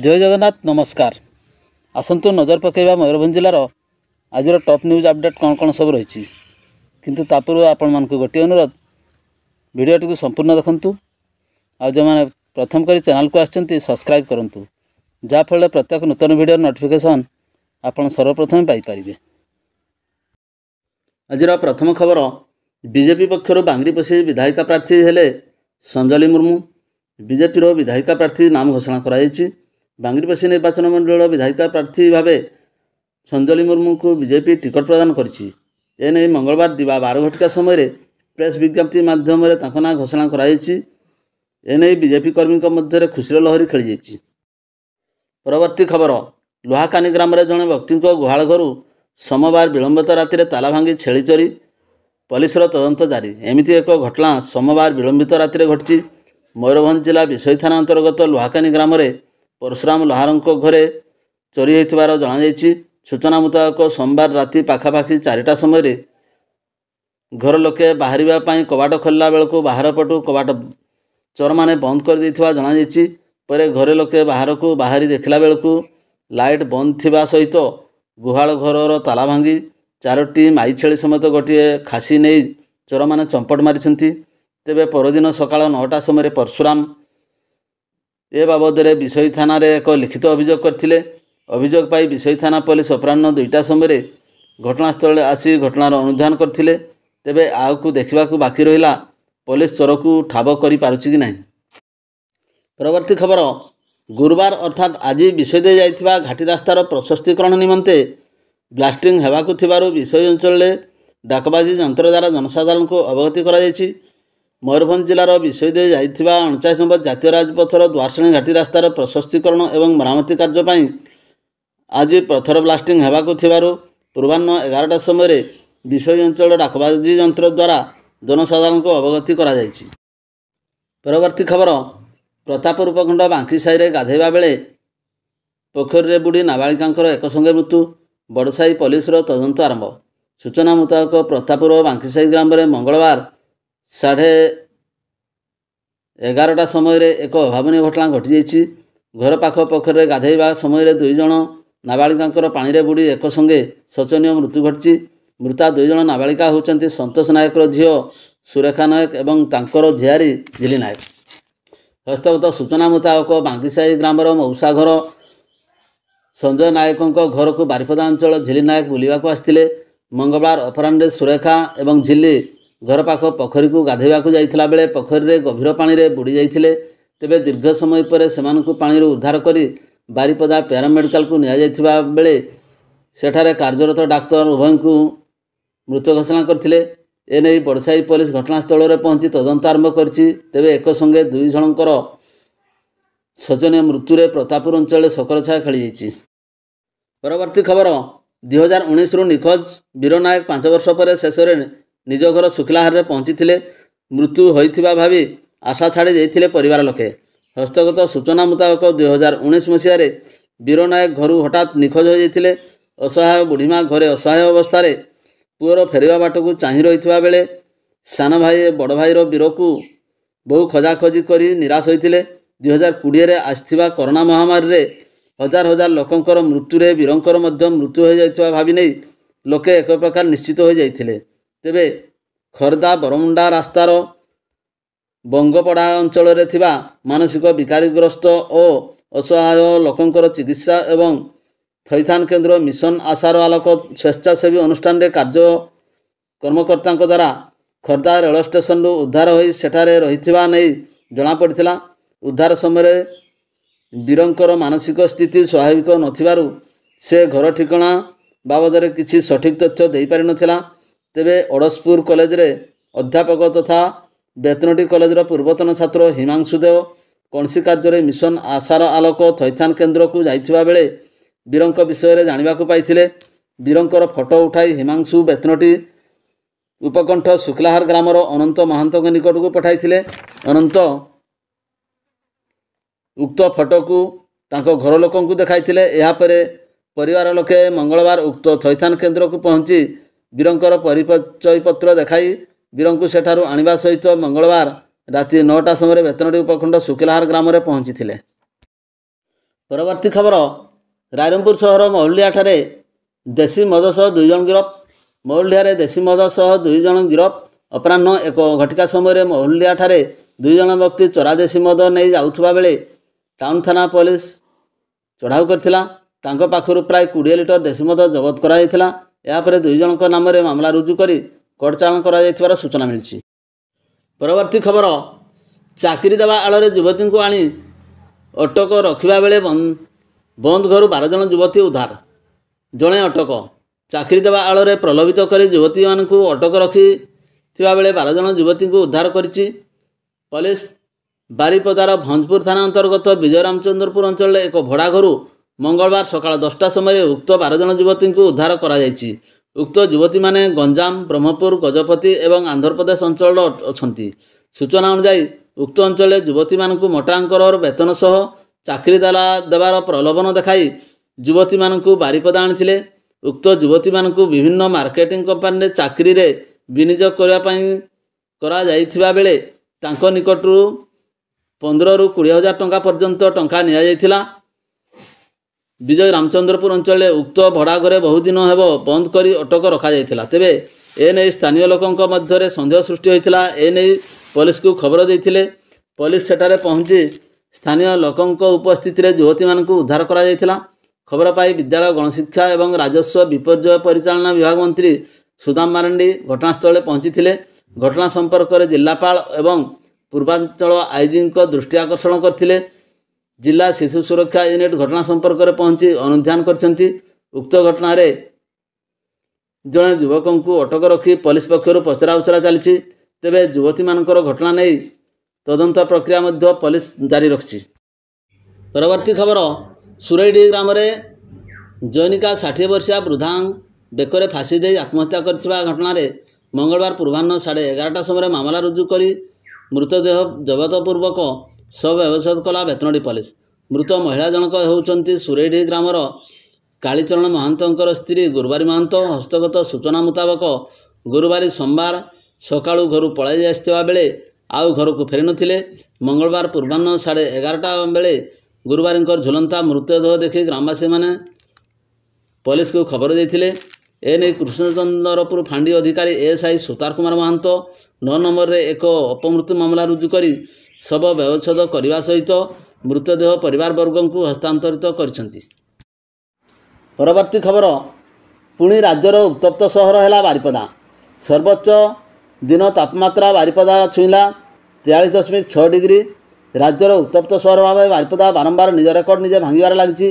जय जगन्नाथ नमस्कार। आसतु नजर पकेबा मयूरभंज जिलार आज टॉप न्यूज अपडेट कौन कौन सब रही किंतु तापूर्व आपण मानक गोटे अनुरोध वीडियोटी को संपूर्ण देखंतु आ जो मैंने प्रथम करी चैनल को आछंती सब्सक्राइब करंतु जाफल प्रत्येक नूतन वीडियो नोटिफिकेशन आपण सर्वप्रथम पाई परिबे। आज प्रथम खबर बीजेपी पक्षर बांगरीपोषी विधायिका प्रार्थी हेले संजली मुर्मू। बीजेपी विधायिका प्रार्थी नाम घोषणा कराई। बांगरीपोषी निर्वाचन मंडल विधायिका प्रार्थी भावे संजली मुर्मू को बीजेपी टिकट प्रदान करिछि। एने मंगलवार दिवा 12 घटिका समय प्रेस विज्ञप्ति माध्यम ना घोषणा कराई। एने बीजेपी कर्मी मध्य खुशीर लहरी खेली जाइछि। परवर्ती खबर लुहाकानी ग्राम रे जणे व्यक्ति गुहाल घर सोमवार विलंबित राति ताला भांगी छेली चोरी पुलिस तदंत जारी। एमिति एक घटना सोमवार विलंबित राति घटी मयूरभंज जिला विशोई थाना अंतर्गत लुहाकानी ग्राम रे परशुराम लोहारों घरे चोरी होइथिबार जणाଯାଇଛି। सूचना मुताबक सोमवार राति पाखापाखि 4टा समय घर लोके बाहर कबाट खोलला बेलू बाहर पटू कबाट चोर मैंने बंद कर देथिबा जणाଯାଇଛି। परे घरे लोके बाहर को बाहरी देखला बेलू लाइट बंद थिबा सहित गुहाल घर ताला भांगी 4टी माई छेली समेत गोटे खासी नहीं चोर मैंने चंपट मारिछंती। तेबे परदिन सकाळ 9टा समय परशुराम ए बाबद विशोई थाना रे एक लिखित अभियोग करथिले। अभियोग पाई विशोई थाना पुलिस अपराह्न 2टा समय घटनास्थल आसी घटनार अनुधान करथिले। तेबे आउकु देखिबाकू बाकी रहिला पुलिस चोर को ठाब करि पारुछि कि नाही। परवर्ती खबर गुरुवार अर्थात आज विशोई दे जाइथिबा घाटी रास्तार प्रशस्तीकरण निमंते ब्लास्टिंग हेबाकू थिबारु विशोई अंचल डाकबाजी यंत्र द्वारा जनसाधारण को अवगति करा जायछि। मयूरभंज जिलार विशोई दे जाइथिबा 49 नंबर जातीय राजपथर द्वारश्रेणी घाटी रास्तार प्रशस्तीकरण एवं मरामती कार्य पाई आज प्रथर ब्लास्टिंग हेबाकू थिबारु पूर्वाह्न 11टा समय विशोई अंचल डाकबाजी यंत्र द्वारा जनसाधारण को अवगति करा जायछि। परवर्ती खबर प्रतापपुर उपखंड बांकी साई गाधेबा बेले पोखरी बुड़ी नाबालिका एक संगे मृत्यु। बड़साई पुलिस तदंत आरंभ। सूचना मुताबक प्रतापपुर बांकी साई ग्राम में मंगलवार 11:30 समय एक अभावन घटना घटी जाइछि। घर पाख पोखरी गाधेबा समय 2 जण नाबालिका पानी बुड़ी एक संगे शोचनीय मृत्यु घटी। मृता 2 जण नाबालिका होउचंती संतोष नायकर झील सुरेखा नायक एवं तांकर झियारी झिली नायक। हस्तगत सूचना मुताबक बांकीसाई ग्रामर मौसा घर संजय नायकों घर को बारिपदा अंचल झिली नायक बुलवाक आसते। मंगलवार अपराह्न सुरेखा एवं झिली घर पाख पोखरी को गाधेबा जाइथिला बेले पोखरी रे गभीर पानी रे बुड़ी जाइथिले। तेबे दीर्घ समय पर सेमानकु पानी रो उद्धार करी बारिपदा पैरामेडिकल को निया जाइथिबा बेले सेठारे कार्यरत डाक्तर उभय को मृत घोषणा करथिले। एने बड़साई पुलिस घटनास्थल में पहुंची तदंत आरंभ करछि। तेबे एक संगे 2 जनकर शोचनीय मृत्यु रे प्रतापपुर अंचल शोकर छाया खेली जाइछि। परवर्ती खबर 2019 रु निखोज वीर नायक 5 वर्ष पर शेष निज घर सुखिलाहार में पहुंची मृत्यु होइथिबा भावी आशा छाड़ी देइथिले परिवार लोके। हस्तगत सूचना मुताबक 2019 मसीह वीर नायक घर हठात निखोज हो जाइथिले। असहाय बुढ़ीमा घरे असहाय अवस्था पुअर फेरिया बाट को चाहि रहिथिबा बेले सान भाई बड़ भाईर वीर को बहु खोजाखोजी करी निराश होइथिले। 2020 रे आस्थिबा कोरोना महामारी रे हजार हजार लोकंकर मृत्यु रे वीरंकर मध्य मृत्यु हो जाइथिबा भावी नै लोके एक प्रकार निश्चित हो जाइथिले। तेबे खर्दा बरमुंडा रास्तार बंगपड़ा अंचल रे थिबा मानसिक विकारीग्रस्त और असहाय लोकंकर चिकित्सा एवं थैथान केन्द्र मिशन आशार आलोक स्वेच्छासेवी अनुष्ठान रे कार्य कर्मकर्ता द्वारा खर्दा रेल स्टेशन उद्धार होई सेठारे रहिथिबा नै जना पड़िथिला। उद्धार समय वीरंकर मानसिक स्थिति स्वाभाविक नथिबारु से घर ठिकाना बाबद किसी सठिक तथ्य दे पारि नथिला। तेबे ओडसपुर कॉलेज रे अध्यापक तथा बेतनटी कॉलेज रो पूर्वतन छात्र हिमांशु देव कौनसी कार्य मिशन आशार आलोक थैथान केन्द्र को जाइथिबा बेले वीरंक विषय रे जानिबा को पाइथिले। वीरंकर फोटो उठाई हिमांशु बेतनटी उपकंठ शुक्लाहार ग्रामर अनंत महांत निकट को पठाइथिले। अनंत उक्त फोटो को तांको घर लोकं को देखाइथिले। एहा परे परिवार लोके मंगलवार उक्त थैथान केन्द्र को पहुंची वीरंकर परिचय पत्र देखाई वीरंकु सेठारु आनिबा सहित मंगलवार राति 9टा समय बेतनटी उपखंड शुक्लाहार ग्राम में पहुंची। ପରବର୍ତ୍ତୀ ଖବର ରାଇରଙ୍ଗପୁର ସହର ମହୁଲିଆଠାରେ ଦେଶୀ ମଦ ସହ 2 ଜଣ ଗିରଫ। ମହୁଲିଆରେ ଦେଶୀ ମଦ ସହ 2 ଜଣ ଗିରଫ। ଅପରାହ୍ନ 1 ଘଟିକା ସମୟରେ ମହୁଲିଆଠାରେ 2 ଜଣ ବ୍ୟକ୍ତି ଚୋରା ଦେଶୀ ମଦ ନେଇ ଯାଉଥିବା ବେଳେ ଟାଉନ ଥାନା ପୋଲିସ ଚଢ଼ାଉ କରିଥିଲା। ତାଙ୍କ ପାଖରୁ ପ୍ରାୟ 20 ଲିଟର ଦେଶୀ ମଦ ଜବତ କରାଯାଇଥିଲା। ଏହାପରେ 2 ଜଣଙ୍କ ନାମରେ ମାମଲା ରୁଜୁ କରି କୋର୍ଟ ଚାଲାଣ କରାଯାଇଥିବାର ସୂଚନା ମିଳିଛି। ପରବର୍ତ୍ତୀ ଖବର ଚାକିରି ଦେବା ଆଳରେ ଯୁବତୀଙ୍କୁ ଆଣି ଅଟକ ରଖିବା ବେଳେ ବନ୍ଦ ଘରୁ 12 ଜଣ ଯୁବତୀ ଉଦ୍ଧାର। ଜଣେ ଅଟକ ଚାକିରି ଦେବା ଆଳରେ ପ୍ରଲୋଭିତ କରି ଯୁବତୀମାନଙ୍କୁ ଅଟକ ରଖିଥିବା ବେଳେ 12 ଜଣ ଯୁବତୀଙ୍କୁ ଉଦ୍ଧାର କରିଛି ପୋଲିସ। ବାରିପଦାର ଭଞ୍ଜପୁର ଥାନା ଅନ୍ତର୍ଗତ ବିଜୟ ରାମଚନ୍ଦ୍ରପୁର ଅଞ୍ଚଳରେ ଏକ ଭଡ଼ା ଘରୁ ମଙ୍ଗଳବାର ସକାଳ 10ଟା ସମୟରେ ଉକ୍ତ 12 ଜଣ ଯୁବତୀଙ୍କୁ ଉଦ୍ଧାର କରାଯାଇଛି। ଉକ୍ତ ଯୁବତୀମାନେ ଗଞ୍ଜାମ, ବ୍ରହ୍ମପୁର, ଗଜପତି ଏବଂ ଆନ୍ଧ୍ରପ୍ରଦେଶ ଅଞ୍ଚଳର ଅଛନ୍ତି। ସୂଚନା ଅନୁଯାୟୀ ଉକ୍ତ ଅଞ୍ଚଳରେ ଯୁବତୀମାନଙ୍କୁ ମୋଟା ଅଙ୍କର ବେତନ ସହ ଚାକିରି ଦେବାର ପ୍ରଲୋଭନ ଦେଖାଇ ଯୁବତୀମାନଙ୍କୁ ବାରିପଦା ଆଣିଥିଲେ। ଉକ୍ତ ଯୁବତୀମାନଙ୍କୁ ବିଭିନ୍ନ ମାର୍କେଟିଂ କମ୍ପାନୀରେ ଚାକିରିରେ ବିନିଯୋଗ କରିବା ପାଇଁ କରାଯାଇଥିବା ବେଳେ ତାଙ୍କ ନିକଟରୁ 15ରୁ 20 ହଜାର ଟଙ୍କା ପର୍ଯ୍ୟନ୍ତ ଟଙ୍କା ନିଆଯାଇଥିଲା। ବିଜୟ ରାମଚନ୍ଦ୍ରପୁର ଅଞ୍ଚଳରେ ଉକ୍ତ ଭଡ଼ା ଘରେ ବହୁଦିନ ହେବ ବନ୍ଦ କରି ଅଟକ ରଖାଯାଇଥିଲା। ତେବେ ଏନେଇ ସ୍ଥାନୀୟ ଲୋକଙ୍କ ମଧ୍ୟରେ ସନ୍ଦେହ ସୃଷ୍ଟି ହୋଇଥିଲା। ଏନେଇ ପୋଲିସକୁ ଖବର ଦେଇଥିଲେ। ପୋଲିସ ସେଠାରେ ପହଞ୍ଚି ସ୍ଥାନୀୟ ଲୋକଙ୍କ ଉପସ୍ଥିତିରେ ଯୁବତୀମାନଙ୍କୁ ଉଦ୍ଧାର କରାଯାଇଥିଲା। ଖବର ପାଇ ବିଦ୍ୟାଳୟ, ଗଣଶିକ୍ଷା ଏବଂ ରାଜସ୍ୱ ବିପର୍ଯ୍ୟୟ ପରିଚାଳନା ବିଭାଗ ମନ୍ତ୍ରୀ ସୁଦାମ ମାରାଣ୍ଡି ଘଟଣାସ୍ଥଳରେ ପହଞ୍ଚିଥିଲେ। ଘଟଣା ସମ୍ପର୍କରେ ଜିଲ୍ଲାପାଳ ଏବଂ ପୂର୍ବାଞ୍ଚଳ ଆଇଜିଙ୍କ ଦୃଷ୍ଟି ଆକର୍ଷଣ କରିଥିଲେ। ଜିଲ୍ଲା ଶିଶୁ ସୁରକ୍ଷା ୟୁନିଟ୍ ଘଟଣା ସମ୍ପର୍କରେ ପହଞ୍ଚି ଅନୁଧ୍ୟାନ କରିଛନ୍ତି। ଉକ୍ତ ଘଟଣାରେ ଜଣେ ଯୁବକଙ୍କୁ ଅଟକ ରଖି ପୋଲିସ ପକ୍ଷରୁ ପଚରାଉଚରା ଚାଲିଛି। ତେବେ ଯୁବତୀମାନଙ୍କର ଘଟଣା ନେଇ ତଦନ୍ତ ପ୍ରକ୍ରିୟା ମଧ୍ୟ ପୋଲିସ ଜାରି ରଖିଛି। ପରବର୍ତ୍ତୀ ଖବର ସୁରେଇଡି ଗ୍ରାମରେ ଜୈନିକା 60 ବର୍ଷିଆ ବୃଦ୍ଧା ବେକରେ ଫାଶୀ ଦେଇ ଆତ୍ମହତ୍ୟା କରିଥିବା ଘଟଣାରେ ମଙ୍ଗଳବାର ପୂର୍ବାହ୍ନ 11:30 ସମୟରେ ମାମଲା ରୁଜୁ କରି ମୃତଦେହ ଜବତପୂର୍ବକ ଶବ ବ୍ୟବଚ୍ଛେଦ କଲା ବେତନଟୀ ପୋଲିସ। ମୃତ ମହିଳା ଜଣକ ହେଉଛନ୍ତି ସୁରେଇଡି ଗ୍ରାମର କାଳୀଚରଣ ମହାନ୍ତଙ୍କର ସ୍ତ୍ରୀ ଗୁରୁବାରୀ ମହାନ୍ତ। ହସ୍ତଗତ ସୂଚନା ମୁତାବକ ଗୁରୁବାରୀ ସୋମବାର ସକାଳୁ ଘରୁ ପଳାଇ ଆସିଥିବା ବେଳେ ଆଉ ଘରକୁ ଫେରିନଥିଲେ। ମଙ୍ଗଳବାର ପୂର୍ବାହ୍ନ 11:30 ବେଳେ ଗୁରୁବାରୀଙ୍କର ଝୁଲନ୍ତା ମୃତଦେହ ଦେଖି ଗ୍ରାମବାସୀମାନେ ପୋଲିସକୁ ଖବର ଦେଇଥିଲେ। ଏନେଇ କୃଷ୍ଣଚନ୍ଦ୍ରପୁର ଫାଣ୍ଡି ଅଧିକାରୀ ଏଏସ୍ଆଇ ସୁତାର କୁମାର ମହାନ୍ତ 9 ନମ୍ବରରେ ଏକ ଅପମୃତ୍ୟୁ ମାମଲା ରୁଜୁ କରି ଶବ ବ୍ୟବଚ୍ଛେଦ କରିବା ସହିତ ମୃତଦେହ ପରିବାରବର୍ଗଙ୍କୁ ହସ୍ତାନ୍ତରିତ କରିଛନ୍ତି। ପରବର୍ତ୍ତୀ ଖବର ପୁଣି ରାଜ୍ୟର ଉତ୍ତପ୍ତ ସହର ହେଲା ବାରିପଦା। ସର୍ବୋଚ୍ଚ ଦିନ ତାପମାତ୍ରା ବାରିପଦା ଛୁଇଁଲା 43.6 ଡିଗ୍ରୀ। ରାଜ୍ୟର ଉତ୍ତପ୍ତ ସହର ଭାବେ ବାରିପଦା ବାରମ୍ବାର ନିଜ ରେକର୍ଡ ନିଜେ ଭାଙ୍ଗିବାରେ ଲାଗିଛି।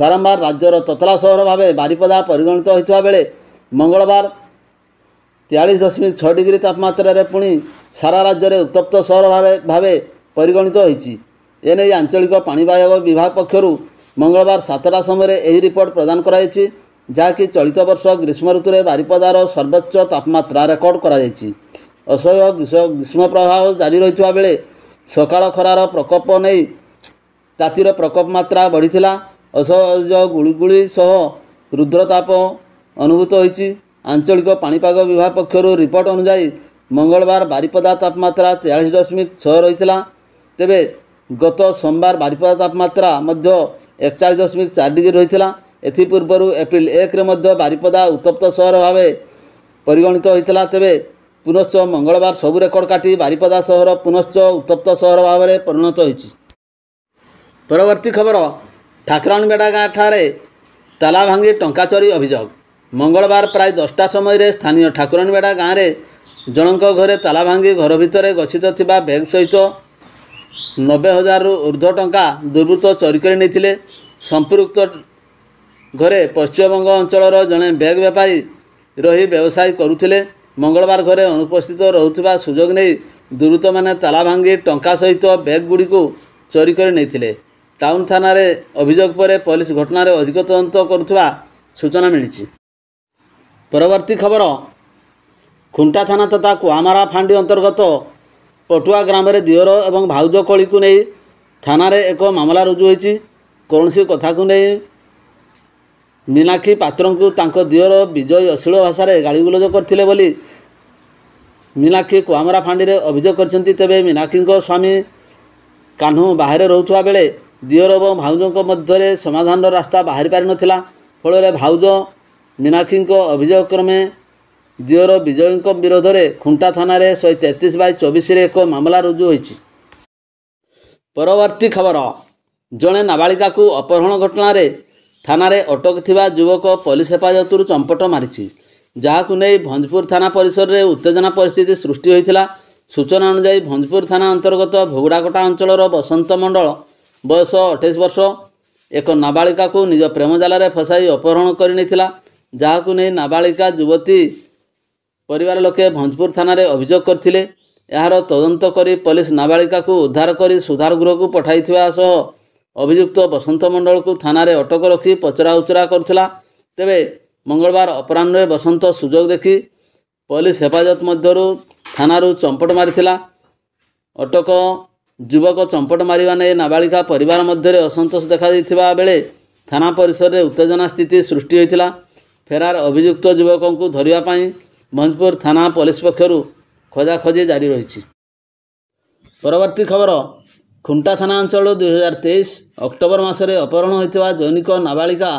ବାରମ୍ବାର ରାଜ୍ୟର ତତଲା ସହର ଭାବେ ବାରିପଦା ପରିଗଣିତ ହୋଇଥିବା ବେଳେ ମଙ୍ଗଳବାର 43.6 ଡିଗ୍ରୀ ତାପମାତ୍ରାରେ ପୁଣି ସାରା ରାଜ୍ୟରେ ଉତ୍ତପ୍ତ ସହର ଭାବେ ପରିଗଣିତ ହୋଇଛି। ଏନେଇ ଆଞ୍ଚଳିକ ପାଣିପାଗ ବିଭାଗ ପକ୍ଷରୁ ମଙ୍ଗଳବାର 7ଟା ସମୟରେ ଏହି ରିପୋର୍ଟ ପ୍ରଦାନ କରାଯାଇଛି, ଯାହାକି ଚଳିତ ବର୍ଷ ଗ୍ରୀଷ୍ମ ଋତୁରେ ବାରିପଦାର ସର୍ବୋଚ୍ଚ ତାପମାତ୍ରା ରେକର୍ଡ କରାଯାଇଛି। ଅସହ୍ୟ ଗ୍ରୀଷ୍ମ ପ୍ରବାହ ଜାରି ରହିଥିବା ବେଳେ ସକାଳ ଖରାର ପ୍ରକୋପ ନେଇ ତାତିର ପ୍ରକୋପ ମାତ୍ରା ବଢ଼ିଥିଲା। ଅସହ୍ୟ ଗୁଳିଗୁଳି ସହ ରୁଦ୍ରତାପ ଅନୁଭୂତ ହୋଇଛି। ଆଞ୍ଚଳିକ ପାଣିପାଗ ବିଭାଗ ପକ୍ଷରୁ ରିପୋର୍ଟ ଅନୁଯାୟୀ ମଙ୍ଗଳବାର ବାରିପଦା ତାପମାତ୍ରା 43.6 ରହିଥିଲା। ତେବେ ଗତ ସୋମବାର ବାରିପଦା ତାପମାତ୍ରା ମଧ୍ୟ 41.4 ଡିଗ୍ରୀ ରହିଥିଲା। ଏଥିପୂର୍ବରୁ ଏପ୍ରିଲ 1ରେ ମଧ୍ୟ ବାରିପଦା ଉତ୍ତପ୍ତ ସହର ଭାବେ ପରିଗଣିତ ହୋଇଥିଲା। ତେବେ ପୁନଶ୍ଚ ମଙ୍ଗଳବାର ସବୁ ରେକର୍ଡ କାଟି ବାରିପଦା ସହର ପୁନଶ୍ଚ ଉତ୍ତପ୍ତ ସହର ଭାବରେ ପରିଣତ ହୋଇଛି। ପରବର୍ତ୍ତୀ ଖବର ଠାକୁରାଣୀବେଡ଼ା ଗାଁଠାରେ ତାଲା ଭାଙ୍ଗି ଟଙ୍କା ଚୋରି ଅଭିଯୋଗ। ମଙ୍ଗଳବାର ପ୍ରାୟ 10ଟା ସମୟରେ ସ୍ଥାନୀୟ ଠାକୁରାଣୀବେଡ଼ା ଗାଁରେ ଜଣଙ୍କ ଘରେ ତାଲା ଭାଙ୍ଗି ଘର ଭିତରେ ଗଚ୍ଛିତ ଥିବା ବ୍ୟାଗ୍ ସହିତ 90,000ରୁ ଉର୍ଦ୍ଧ୍ୱ ଟଙ୍କା ଦୁର୍ବୃତ୍ତ ଚୋରି କରି ନେଇଥିଲେ। ସମ୍ପୃକ୍ତ ଘରେ ପଶ୍ଚିମବଙ୍ଗ ଅଞ୍ଚଳର ଜଣେ ବ୍ୟାଗ୍ ବେପାରୀ ରହି ବ୍ୟବସାୟ କରୁଥିଲେ। ମଙ୍ଗଳବାର ଘରେ ଅନୁପସ୍ଥିତ ରହୁଥିବା ସୁଯୋଗ ନେଇ ଦୁର୍ବୃତ୍ତମାନେ ତାଲା ଭାଙ୍ଗି ଟଙ୍କା ସହିତ ବ୍ୟାଗ୍ଗୁଡ଼ିକୁ ଚୋରି କରି ନେଇଥିଲେ। ଟାଉନ ଥାନାରେ ଅଭିଯୋଗ ପରେ ପୋଲିସ ଘଟଣାରେ ଅଧିକ ତଦନ୍ତ କରୁଥିବା ସୂଚନା ମିଳିଛି। ପରବର୍ତ୍ତୀ ଖବର ଖୁଣ୍ଟା ଥାନା ତଥା କୁଆମାରା ଫାଣ୍ଡି ଅନ୍ତର୍ଗତ ପଟୁଆ ଗ୍ରାମରେ ଦିଅର ଏବଂ ଭାଉଜ କଳିକୁ ନେଇ ଥାନାରେ ଏକ ମାମଲା ରୁଜୁ ହୋଇଛି। କୌଣସି କଥାକୁ ନେଇ ମୀନାକ୍ଷୀ ପାତ୍ରଙ୍କୁ ତାଙ୍କ ଦିଅର ବିଜୟ ଅଶ୍ଳୀଳ ଭାଷାରେ ଗାଳିଗୁଲଜ କରିଥିଲେ ବୋଲି ମୀନାକ୍ଷୀ କୁଆମାରା ଫାଣ୍ଡିରେ ଅଭିଯୋଗ କରିଛନ୍ତି। ତେବେ ମୀନାକ୍ଷୀଙ୍କ ସ୍ୱାମୀ କାହ୍ନୁ ବାହାରେ ରହୁଥିବା ବେଳେ ଦିଅର ଏବଂ ଭାଉଜଙ୍କ ମଧ୍ୟରେ ସମାଧାନର ରାସ୍ତା ବାହାରି ପାରିନଥିଲା। ଫଳରେ ଭାଉଜ ମୀନାକ୍ଷୀଙ୍କ ଅଭିଯୋଗ କ୍ରମେ ଦିଅର ବିଜୟଙ୍କ ବିରୋଧରେ ଖୁଣ୍ଟା ଥାନାରେ 133/24 ଏକ ମାମଲା ରୁଜୁ ହୋଇଛି। ପରବର୍ତ୍ତୀ ଖବର, ଜଣେ ନାବାଳିକାକୁ ଅପହରଣ ଘଟଣାରେ ଥାନାରେ ଅଟକ ଥିବା ଯୁବକ ପୋଲିସ ହେଫାଜତରୁ ଚମ୍ପଟ ମାରିଛି, ଯାହାକୁ ନେଇ ଭଞ୍ଜପୁର ଥାନା ପରିସରରେ ଉତ୍ତେଜନା ପରିସ୍ଥିତି ସୃଷ୍ଟି ହୋଇଥିଲା। ସୂଚନା ଅନୁଯାୟୀ ଭଞ୍ଜପୁର ଥାନା ଅନ୍ତର୍ଗତ ଭୋଗୁଡ଼ାକଟା ଅଞ୍ଚଳର ବସନ୍ତ ମଣ୍ଡଳ ବୟସ 28 ବର୍ଷ ଏକ ନାବାଳିକାକୁ ନିଜ ପ୍ରେମ ଜାଲରେ ଫସାଇ ଅପହରଣ କରି ନେଇଥିଲା, ଯାହାକୁ ନେଇ ନାବାଳିକା ଯୁବତୀ ପରିବାର ଲୋକେ ଭଞ୍ଜପୁର ଥାନାରେ ଅଭିଯୋଗ କରିଥିଲେ। ଏହାର ତଦନ୍ତ କରି ପୋଲିସ ନାବାଳିକାକୁ ଉଦ୍ଧାର କରି ସୁଧାର ଗୃହକୁ ପଠାଇଥିବା ସହ ଅଭିଯୁକ୍ତ ବସନ୍ତ ମଣ୍ଡଳକୁ ଥାନାରେ ଅଟକ ରଖି ପଚରାଉଚରା କରୁଥିଲା। ତେବେ ମଙ୍ଗଳବାର ଅପରାହ୍ନରେ ବସନ୍ତ ସୁଯୋଗ ଦେଖି ପୋଲିସ ହେଫାଜତ ମଧ୍ୟରୁ ଥାନାରୁ ଚମ୍ପଟ ମାରିଥିଲା। ଅଟକ ଯୁବକ ଚମ୍ପଟ ମାରିବା ନେଇ ନାବାଳିକା ପରିବାର ମଧ୍ୟରେ ଅସନ୍ତୋଷ ଦେଖାଦେଇଥିବା ବେଳେ ଥାନା ପରିସରରେ ଉତ୍ତେଜନା ସ୍ଥିତି ସୃଷ୍ଟି ହୋଇଥିଲା। ଫେରାର ଅଭିଯୁକ୍ତ ଯୁବକଙ୍କୁ ଧରିବା ପାଇଁ ଭଞ୍ଜପୁର ଥାନା ପୋଲିସ ପକ୍ଷରୁ ଖୋଜାଖୋଜି ଜାରି ରହିଛି। ପରବର୍ତ୍ତୀ ଖବର, ଖୁଣ୍ଟା ଥାନା ଅଞ୍ଚଳରୁ 2023 ଅକ୍ଟୋବର ମାସରେ ଅପହରଣ ହୋଇଥିବା ଜୈନିକ ନାବାଳିକା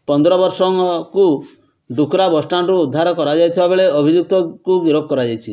15 ବର୍ଷଙ୍କୁ ଡୁକରା ବସଷ୍ଟାଣ୍ଡରୁ ଉଦ୍ଧାର କରାଯାଇଥିବା ବେଳେ ଅଭିଯୁକ୍ତକୁ ଗିରଫ କରାଯାଇଛି।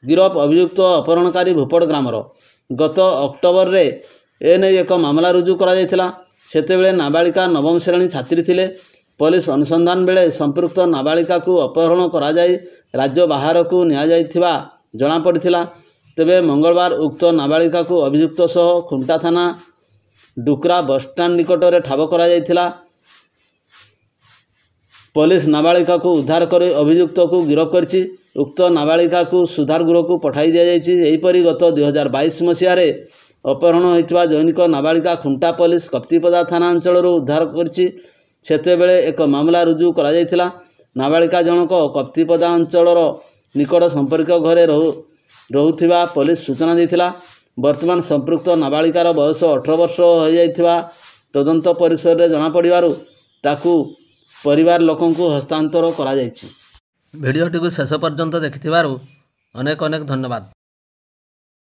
ଗିରଫ ଅଭିଯୁକ୍ତ ଅପହରଣକାରୀ ଭୂପଡ଼ ଗ୍ରାମର। ଗତ ଅକ୍ଟୋବରରେ ଏନେଇ ଏକ ମାମଲା ରୁଜୁ କରାଯାଇଥିଲା। ସେତେବେଳେ ନାବାଳିକା ନବମ ଶ୍ରେଣୀ ଛାତ୍ରୀ ଥିଲେ। ପୋଲିସ ଅନୁସନ୍ଧାନ ବେଳେ ସମ୍ପୃକ୍ତ ନାବାଳିକାକୁ ଅପହରଣ କରାଯାଇ ରାଜ୍ୟ ବାହାରକୁ ନିଆଯାଇଥିବା ଜଣାପଡ଼ିଥିଲା। ତେବେ ମଙ୍ଗଳବାର ଉକ୍ତ ନାବାଳିକାକୁ ଅଭିଯୁକ୍ତ ସହ ଖୁଣ୍ଟା ଥାନା ଡୁକରା ବସଷ୍ଟାଣ୍ଡ ନିକଟରେ ଠାବ କରାଯାଇଥିଲା। ପୋଲିସ ନାବାଳିକାକୁ ଉଦ୍ଧାର କରି ଅଭିଯୁକ୍ତକୁ ଗିରଫ କରିଛି। ଉକ୍ତ ନାବାଳିକାକୁ ସୁଧାର ଗୃହକୁ ପଠାଇ ଦିଆଯାଇଛି। ଏହିପରି ଗତ 2022 ମସିହାରେ ଅପହରଣ ହୋଇଥିବା ଜୈନିକ ନାବାଳିକା ଖୁଣ୍ଟା ପୋଲିସ କପ୍ତିପଦା ଥାନା ଅଞ୍ଚଳରୁ ଉଦ୍ଧାର କରିଛି। ସେତେବେଳେ ଏକ ମାମଲା ରୁଜୁ କରାଯାଇଥିଲା। ନାବାଳିକା ଜଣକ କପ୍ତିପଦା ଅଞ୍ଚଳର ନିକଟ ସମ୍ପର୍କୀୟ ଘରେ ରହୁଥିବା ପୋଲିସ ସୂଚନା ଦେଇଥିଲା। ବର୍ତ୍ତମାନ ସମ୍ପୃକ୍ତ ନାବାଳିକାର ବୟସ 18 ବର୍ଷ ହୋଇଯାଇଥିବା ତଦନ୍ତ ପରିସରରେ ଜଣାପଡ଼ିବାରୁ ତାକୁ ପରିବାର ଲୋକଙ୍କୁ ହସ୍ତାନ୍ତର କରାଯାଇଛି। ଭିଡ଼ିଓଟିକୁ ଶେଷ ପର୍ଯ୍ୟନ୍ତ ଦେଖିଥିବାରୁ ଅନେକ ଅନେକ ଧନ୍ୟବାଦ।